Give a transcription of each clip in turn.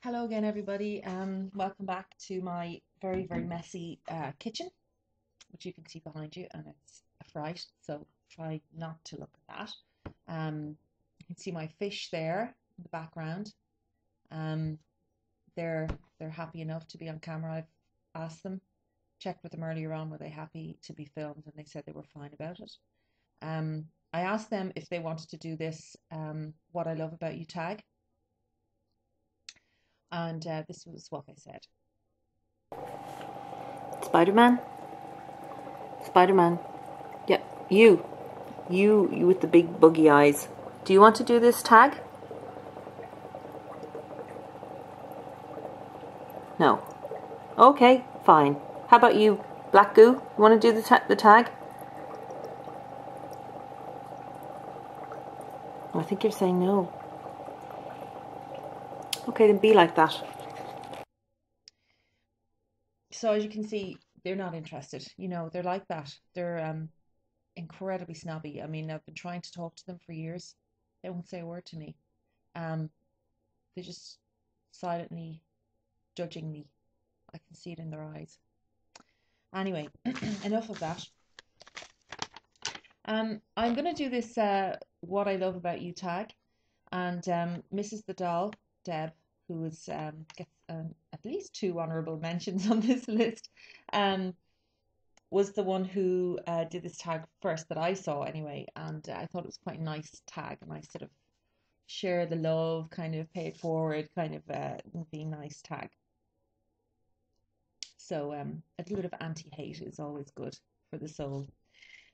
Hello again, everybody. Welcome back to my very messy kitchen, which you can see behind you, and it's a fright, so try not to look at that. You can see my fish there in the background. Um, they're happy enough to be on camera. I've asked them, checked with them earlier on, were they happy to be filmed, and they said they were fine about it. I asked them if they wanted to do this What I Love About You tag, and this was what they said. Spider-Man? Spider-Man. Yeah, you. You with the big buggy eyes. Do you want to do this tag? No. Okay, fine. How about you, Black Goo? You want to do the tag? I think you're saying no. Okay, then be like that. So as you can see, they're not interested. You know, they're like that. They're incredibly snobby. I mean, I've been trying to talk to them for years. They won't say a word to me. Um, they're just silently judging me. I can see it in their eyes. Anyway, enough of that. I'm gonna do this What I Love About You tag, and Mrs. the Doll, Deb, who is gets at least 2 honorable mentions on this list, um, was the one who did this tag first that I saw anyway, and I thought it was quite a nice tag, and I sort of share the love, kind of pay it forward, kind of be nice tag. So a little bit of anti-hate is always good for the soul.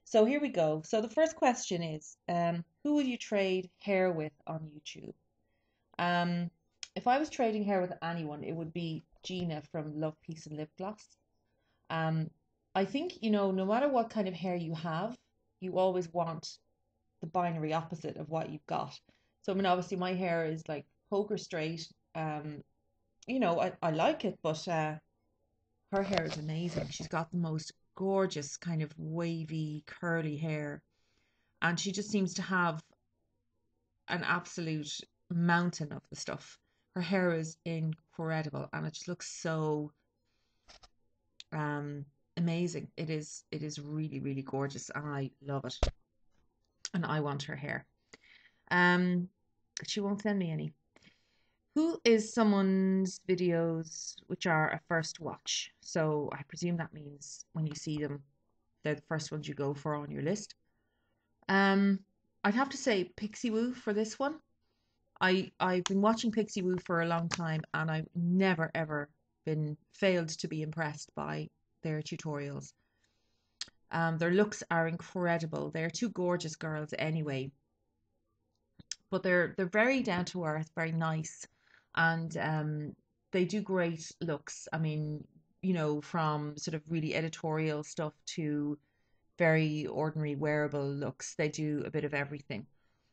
So here we go. So the first question is, who would you trade hair with on YouTube? If I was trading hair with anyone, it would be Gina from Love, Peace and Lip Gloss. I think, you know, no matter what kind of hair you have, you always want the binary opposite of what you've got. So, I mean, obviously my hair is like poker straight. You know, I like it, but her hair is amazing. She's got the most gorgeous kind of wavy, curly hair. And she just seems to have an absolute mountain of the stuff. Her hair is incredible and it just looks so amazing. It is really gorgeous and I love it. And I want her hair. Um she won't send me any. Who is someone's videos which are a first watch? So I presume that means when you see them, they're the first ones you go for on your list. Um, I'd have to say Pixie Woo for this one. I've been watching Pixie Woo for a long time and I've never ever been failed to be impressed by their tutorials. Their looks are incredible. They're two gorgeous girls anyway, but they're very down to earth, very nice, and they do great looks. I mean, you know, from sort of really editorial stuff to very ordinary wearable looks. They do a bit of everything.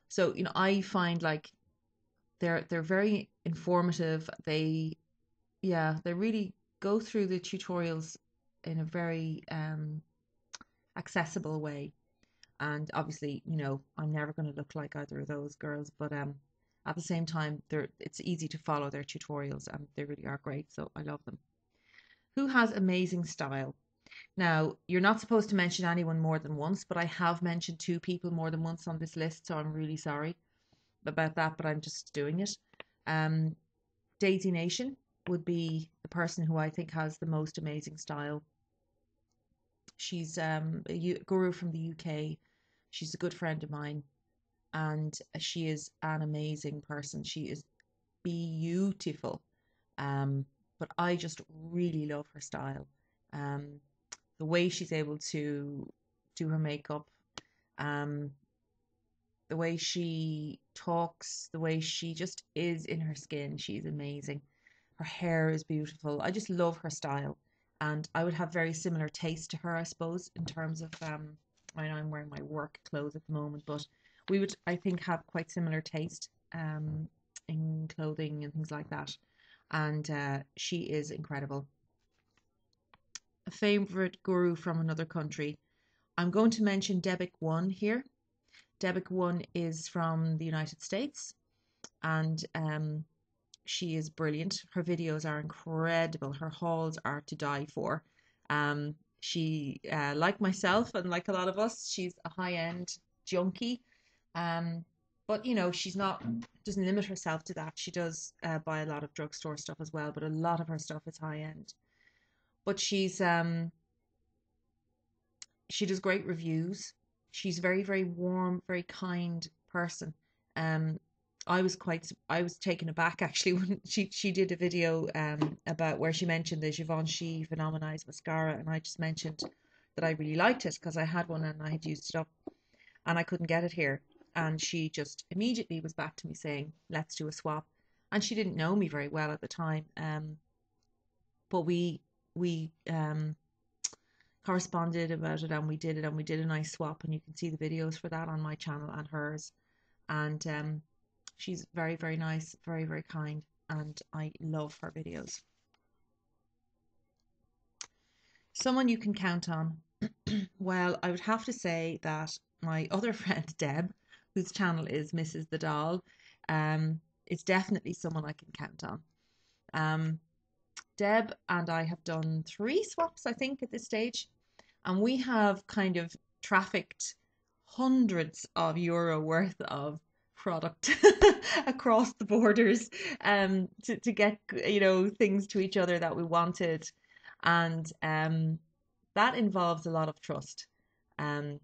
So, you know, I find like they're very informative. They really go through the tutorials in a very accessible way. And obviously, you know, I'm never going to look like either of those girls, but at the same time, it's easy to follow their tutorials and they really are great. So I love them. Who has amazing style? Now, you're not supposed to mention anyone more than once, but I have mentioned 2 people more than once on this list, so I'm really sorry about that, but I'm just doing it. Um, Daisy Nation would be the person who I think has the most amazing style. She's a guru from the UK. She's a good friend of mine, and she is an amazing person. She is beautiful. But I just really love her style. Um, the way she's able to do her makeup, um, the way she talks, the way she just is in her skin, she's amazing. Her hair is beautiful. I just love her style. And I would have very similar taste to her, I suppose, in terms of I know I'm wearing my work clothes at the moment, but we would, I think, have quite similar taste in clothing and things like that. And she is incredible. A favorite guru from another country. I'm going to mention Debic1 here. Debic1 is from the United States, and she is brilliant. Her videos are incredible. Her hauls are to die for. She, like myself and like a lot of us, she's a high-end junkie. Um, but you know, she's not doesn't limit herself to that. She does buy a lot of drugstore stuff as well, but a lot of her stuff is high-end. But she does great reviews. She's very, very warm, very kind person. Um, I was taken aback actually when she did a video about where she mentioned the Givenchy Phenomenized mascara, and I just mentioned that I really liked it because I had one and I had used it up and I couldn't get it here. And she just immediately was back to me saying, "Let's do a swap." And she didn't know me very well at the time, but we corresponded about it and we did it and we did a nice swap, and you can see the videos for that on my channel and hers. And she's very, very nice, very, very kind, and I love her videos. Someone you can count on. Well, I would have to say that my other friend Deb, whose channel is Mrs. the Doll, is definitely someone I can count on. Deb and I have done 3 swaps, I think, at this stage, and we have kind of trafficked hundreds of euro worth of product across the borders to get, you know, things to each other that we wanted. And that involves a lot of trust. Um,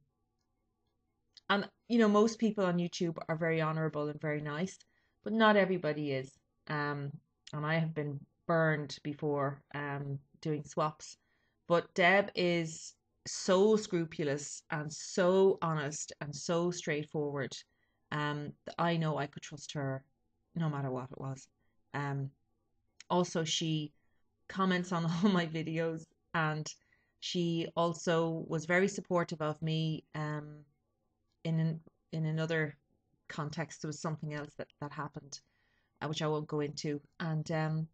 and you know, most people on YouTube are very honorable and very nice, but not everybody is. And I have been burned before doing swaps. But Deb is so scrupulous and so honest and so straightforward, that I know I could trust her no matter what it was. Um, Also, she comments on all my videos, and she also was very supportive of me in in another context. There was something else that happened, which I won't go into, and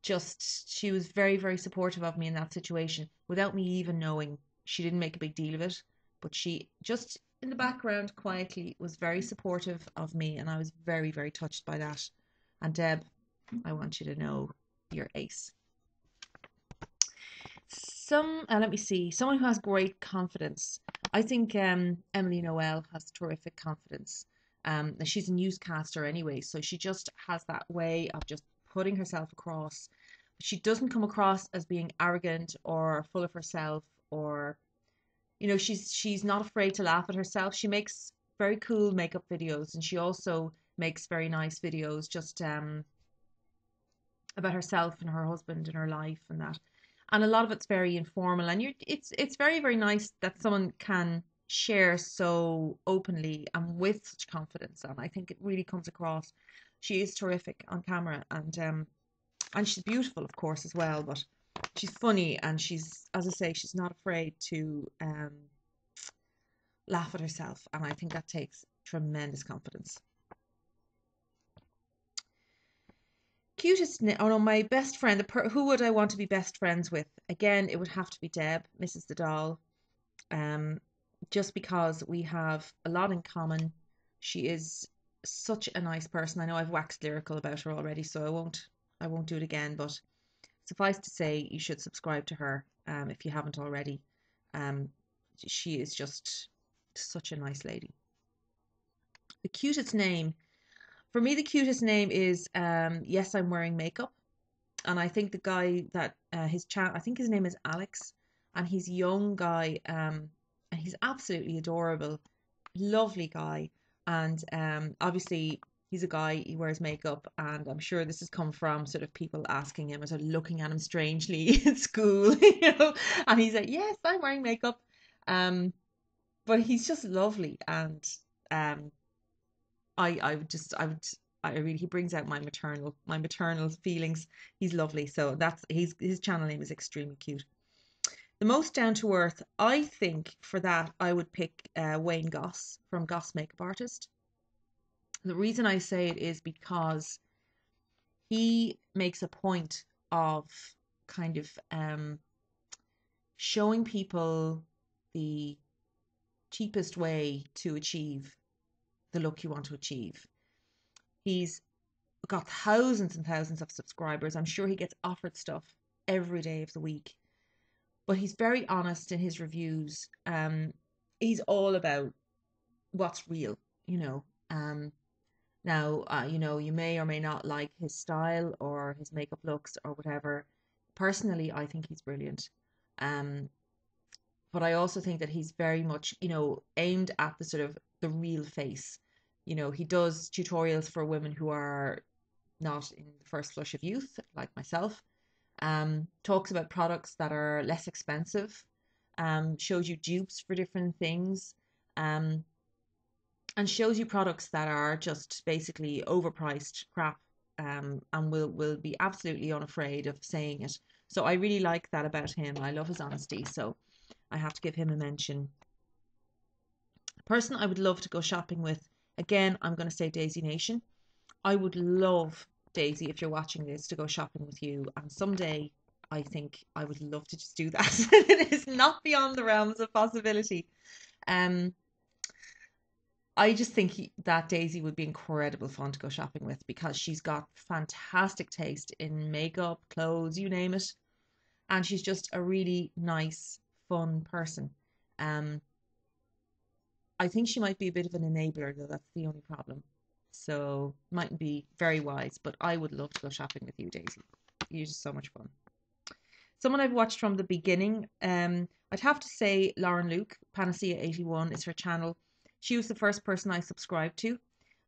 just she was very, very supportive of me in that situation without me even knowing. She didn't make a big deal of it, but she just in the background quietly was very supportive of me, and I was very, very touched by that. And Deb, I want you to know you're ace. Let me see, someone who has great confidence. I think Emily Noel has terrific confidence. She's a newscaster anyway, so she just has that way of just putting herself across. She doesn't come across as being arrogant or full of herself, or you know, she's not afraid to laugh at herself. She makes very cool makeup videos, and she also makes very nice videos just about herself and her husband and her life and that. And a lot of it's very informal, and it's very, very nice that someone can share so openly and with such confidence. And I think it really comes across. She is terrific on camera, and she's beautiful, of course, as well. But she's funny, and she's, as I say, she's not afraid to laugh at herself, and I think that takes tremendous confidence. Cutest, oh no, my best friend, who would I want to be best friends with? Again, it would have to be Deb, Mrs. the Doll, just because we have a lot in common. She is such a nice person. I know I've waxed lyrical about her already, so I won't do it again, but suffice to say, you should subscribe to her if you haven't already. She is just such a nice lady. The cutest name. For me, the cutest name is Yes, I'm Wearing Makeup. And I think the guy that I think his name is Alex, and he's a young guy, and he's absolutely adorable, lovely guy. And obviously he's a guy, he wears makeup, and I'm sure this has come from sort of people asking him or sort of looking at him strangely at school, you know, and he's like, yes, I'm wearing makeup. But he's just lovely, and um I really, he brings out my maternal feelings. He's lovely. So his channel name is extremely cute. The most down to earth, I think for that I would pick Wayne Goss from Goss Makeup Artist. The reason I say it is because he makes a point of kind of showing people the cheapest way to achieve the look you want to achieve. He's got thousands and thousands of subscribers. I'm sure he gets offered stuff every day of the week. But he's very honest in his reviews. He's all about what's real, you know. Now, you know, you may or may not like his style or his makeup looks or whatever. Personally, I think he's brilliant. Um, but I also think that he's very much, you know, aimed at the sort of the real face. You know, he does tutorials for women who are not in the first flush of youth, like myself. Talks about products that are less expensive, shows you dupes for different things, um, and shows you products that are just basically overpriced crap, and will be absolutely unafraid of saying it. So I really like that about him. I love his honesty, so I have to give him a mention. A person I would love to go shopping with, again, I'm going to say Daisy Nation. I would love, Daisy, if you're watching this, to go shopping with you. And someday I think I would love to just do that. It is not beyond the realms of possibility. Um, I just think that Daisy would be incredible fun to go shopping with because she's got fantastic taste in makeup, clothes, you name it. And she's just a really nice, fun person. Um, I think she might be a bit of an enabler, though. That's the only problem. So mightn't be very wise, but I would love to go shopping with you, Daisy. You're just so much fun. Someone I've watched from the beginning, I'd have to say Lauren Luke, Panacea 81 is her channel. She was the first person I subscribed to,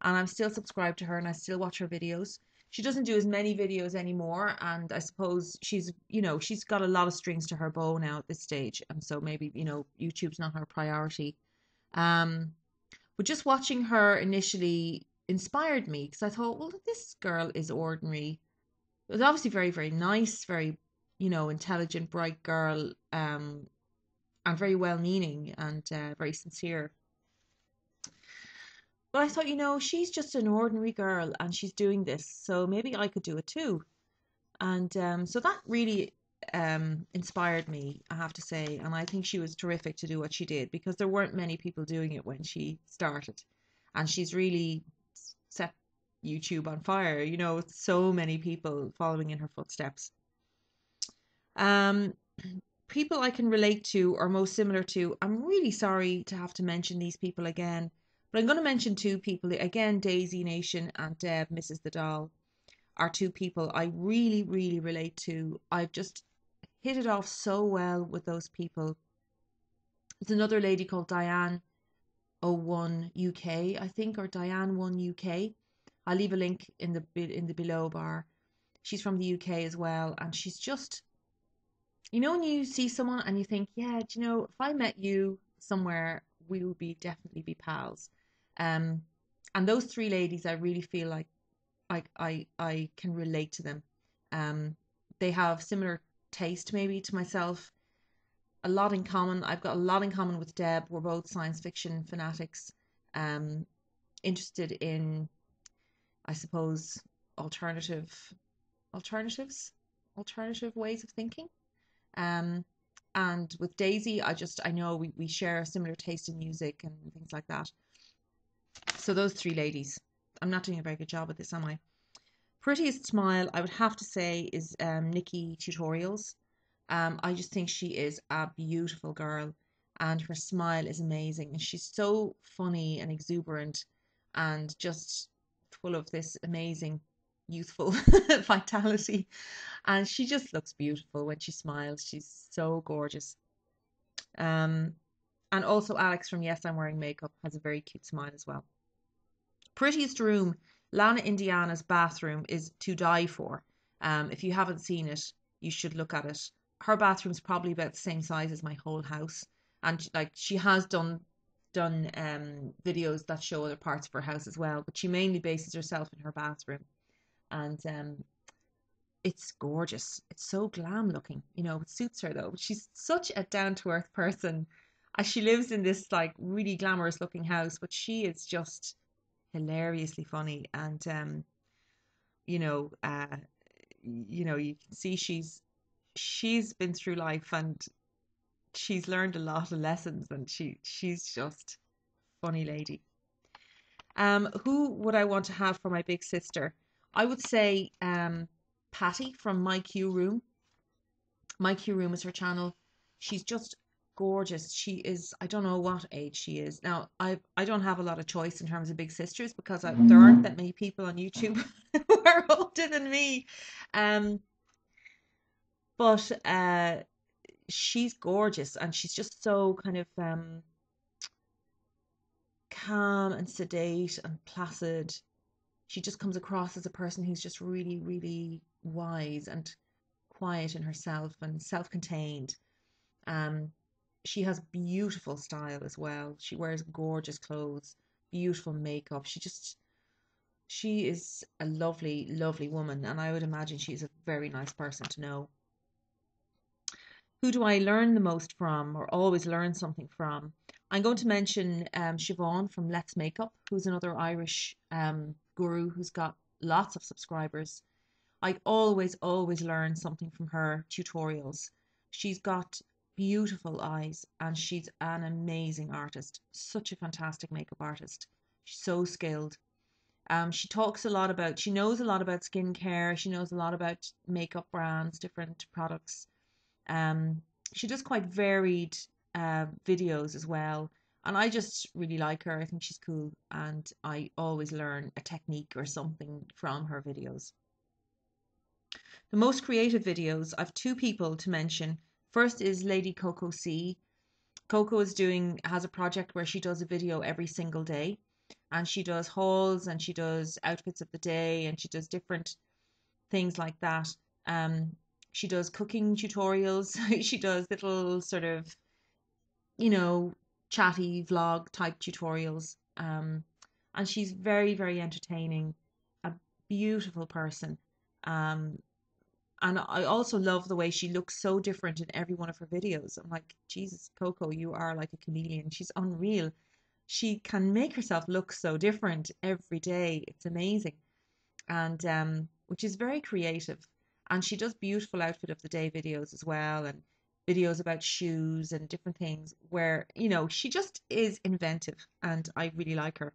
and I'm still subscribed to her and I still watch her videos. She doesn't do as many videos anymore, and I suppose she's, you know, she's got a lot of strings to her bow now at this stage, and so maybe, you know, YouTube's not her priority. Um, but just watching her initially inspired me because I thought, well, this girl is ordinary. It was obviously very, very nice, very, you know, intelligent, bright girl, and very well meaning and very sincere. But I thought, you know, she's just an ordinary girl and she's doing this, so maybe I could do it too. And so that really inspired me, I have to say. And I think she was terrific to do what she did because there weren't many people doing it when she started. And she's really set YouTube on fire, you know, with so many people following in her footsteps. Um, People I can relate to or most similar to, I'm really sorry to have to mention these people again, but I'm going to mention two people again. Daisy Nation and Deb, Mrs. the Doll, are two people I really, really relate to. I've just hit it off so well with those people. There's another lady called Diane 01 UK, I think, or Diane 1 UK. I'll leave a link in the below bar. She's from the UK as well, and she's just, you know, when you see someone and you think, yeah, do you know, if I met you somewhere, we would be definitely be pals. Um, and those three ladies, I really feel like I can relate to them. They have similar taste maybe to myself, a lot in common. I've got a lot in common with Deb. We're both science fiction fanatics, um, interested in, I suppose, alternative alternatives, alternative ways of thinking. Um, and with Daisy, I know we share a similar taste in music and things like that. So those three ladies. I'm not doing a very good job at this, am I? Prettiest smile, I would have to say, is NikkiTutorials. I just think she is a beautiful girl and her smile is amazing. And she's so funny and exuberant and just full of this amazing youthful vitality. And she just looks beautiful when she smiles. She's so gorgeous. Um, and also Alex from Yes, I'm Wearing Makeup has a very cute smile as well. Prettiest room, Lana Indiana's bathroom is to die for. If you haven't seen it, you should look at it. Her bathroom's probably about the same size as my whole house, and like she has done videos that show other parts of her house as well, but she mainly bases herself in her bathroom, and it's gorgeous. It's so glam looking, you know. It suits her though. But she's such a down to earth person. As she lives in this like really glamorous looking house, but she is just hilariously funny and you know you can see she's been through life and she's learned a lot of lessons and she's just funny lady. Who would I want to have for my big sister? I would say Patty from My Q Room. My Q Room is her channel. She's just gorgeous. She is, I don't know what age she is. Now, I don't have a lot of choice in terms of big sisters because there aren't that many people on YouTube who are older than me. Um, but she's gorgeous and she's just so kind of calm and sedate and placid. She just comes across as a person who's just really, really wise and quiet in herself and self-contained. Um, she has beautiful style as well. She wears gorgeous clothes, beautiful makeup. She is a lovely, lovely woman, and I would imagine she's a very nice person to know. Who do I learn the most from, or always learn something from? I'm going to mention Siobhan from Let's Makeup, who's another Irish guru who's got lots of subscribers. I always learn something from her tutorials. She's got beautiful eyes and she's an amazing artist. Such a fantastic makeup artist. She's so skilled. She talks a lot about, she knows a lot about skincare. She knows a lot about makeup brands, different products. She does quite varied videos as well. And I just really like her. I think she's cool. And I always learn a technique or something from her videos. The most creative videos, I've two people to mention. First is Lady Coco C. Coco has a project where she does a video every single day. And she does hauls and she does outfits of the day and she does different things like that. She does cooking tutorials. She does little sort of, chatty vlog type tutorials. And she's very, very entertaining, a beautiful person. Um, and I also love the way she looks so different in every one of her videos. I'm like, Jesus, Coco, you are like a chameleon. She's unreal. She can make herself look so different every day. It's amazing. And which is very creative. And she does beautiful outfit of the day videos as well, and videos about shoes and different things where, she just is inventive and I really like her.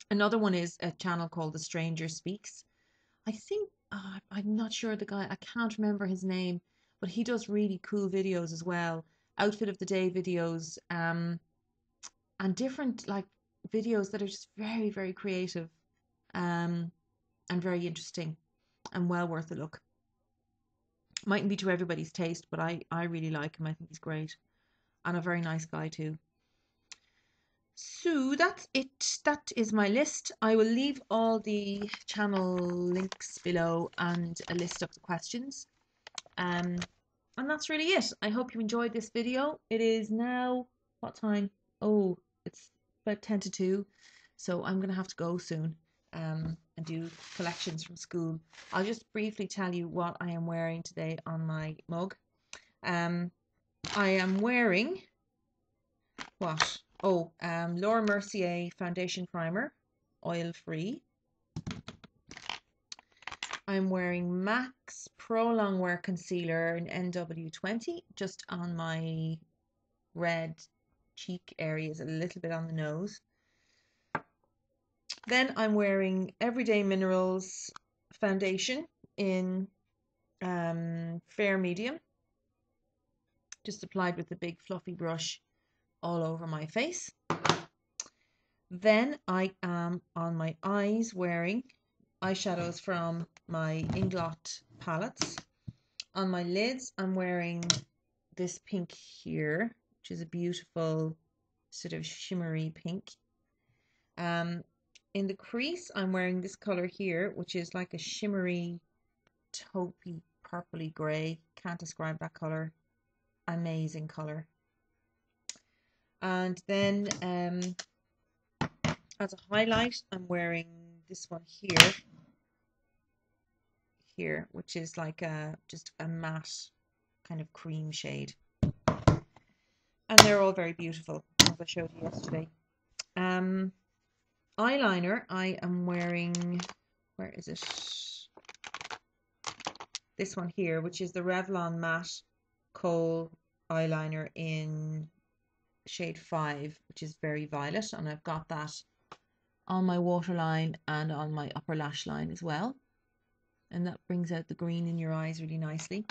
Another one is a channel called The Stranger Speaks. I think I'm not sure the guy, I can't remember his name, but he does really cool videos as well. Outfit of the day videos, and different like videos that are just very, very creative, and very interesting and well worth a look. Mightn't be to everybody's taste, but I really like him. I think he's great and a very nice guy too. So that's it. That is my list. I will leave all the channel links below and a list of the questions. And that's really it. I hope you enjoyed this video. It is now, what time? Oh, it's about 10 to 2. So I'm going to have to go soon and do collections from school. I'll just briefly tell you what I am wearing today on my mug. I am wearing what? Oh, Laura Mercier Foundation Primer, oil-free. I'm wearing MAC's Pro Longwear Concealer in NW20, just on my red cheek areas, a little bit on the nose. Then I'm wearing Everyday Minerals Foundation in Fair Medium, just applied with a big fluffy brush all over my face. Then I am on my eyes wearing eyeshadows from my Inglot palettes. On my lids I'm wearing this pink here, which is a beautiful sort of shimmery pink. In the crease I'm wearing this color here, which is like a shimmery taupey purpley grey. Can't describe that color. Amazing color. And then as a highlight I'm wearing this one here, which is like just a matte kind of cream shade. And they're all very beautiful, as I showed you yesterday. Eyeliner, I am wearing, where is it? This one here, which is the Revlon Matte Kohl eyeliner in shade 5, which is very violet, and I've got that on my waterline and on my upper lash line as well. And that brings out the green in your eyes really nicely.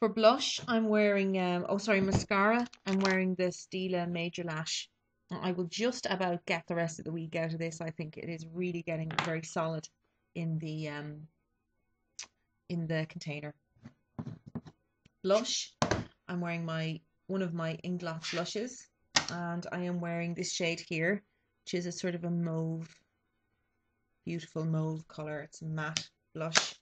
For blush, I'm wearing, mascara. I'm wearing the Stila Major Lash. I will just about get the rest of the week out of this. I think it is really getting very solid in the container. Blush, I'm wearing one of my Inglot blushes, and I am wearing this shade here, which is a sort of a mauve, beautiful mauve color. It's a matte blush.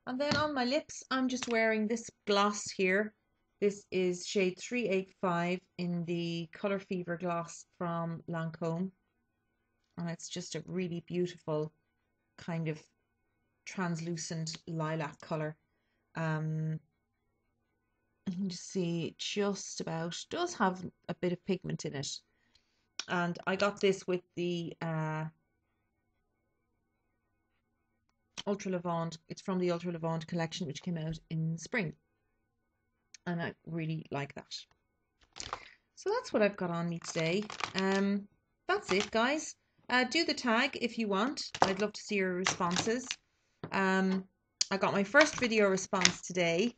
And then on my lips, I'm just wearing this gloss here. This is shade 385 in the Color Fever gloss from Lancome. And it's just a really beautiful kind of translucent lilac color. You can just see just about, does have a bit of pigment in it. And I got this with the Ultra Levant. It's from the Ultra Levant collection, which came out in spring. And I really like that. So that's what I've got on me today. That's it, guys. Do the tag if you want. I'd love to see your responses. I got my first video response today.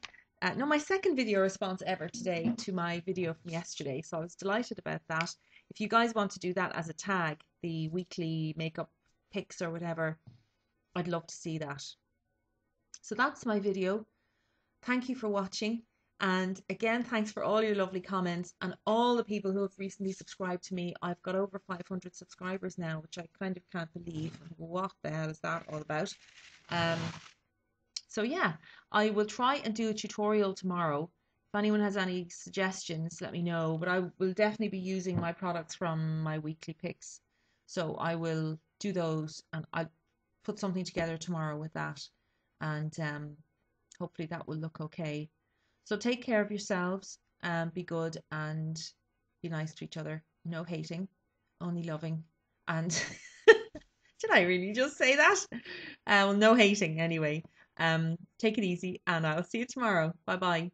No, my second video response ever today to my video from yesterday. So I was delighted about that. If you guys want to do that as a tag, the weekly makeup pics or whatever, I'd love to see that. So that's my video. Thank you for watching. And again, thanks for all your lovely comments and all the people who have recently subscribed to me. I've got over 500 subscribers now, which I kind of can't believe. What the hell is that all about? So yeah, I will try and do a tutorial tomorrow. If anyone has any suggestions, let me know. But I will definitely be using my products from my weekly picks. So I will do those, and I'll put something together tomorrow with that. And hopefully that will look okay. So take care of yourselves, be good, and be nice to each other. No hating, only loving. And did I really just say that? Well, no hating anyway. Take it easy, and I'll see you tomorrow. Bye bye.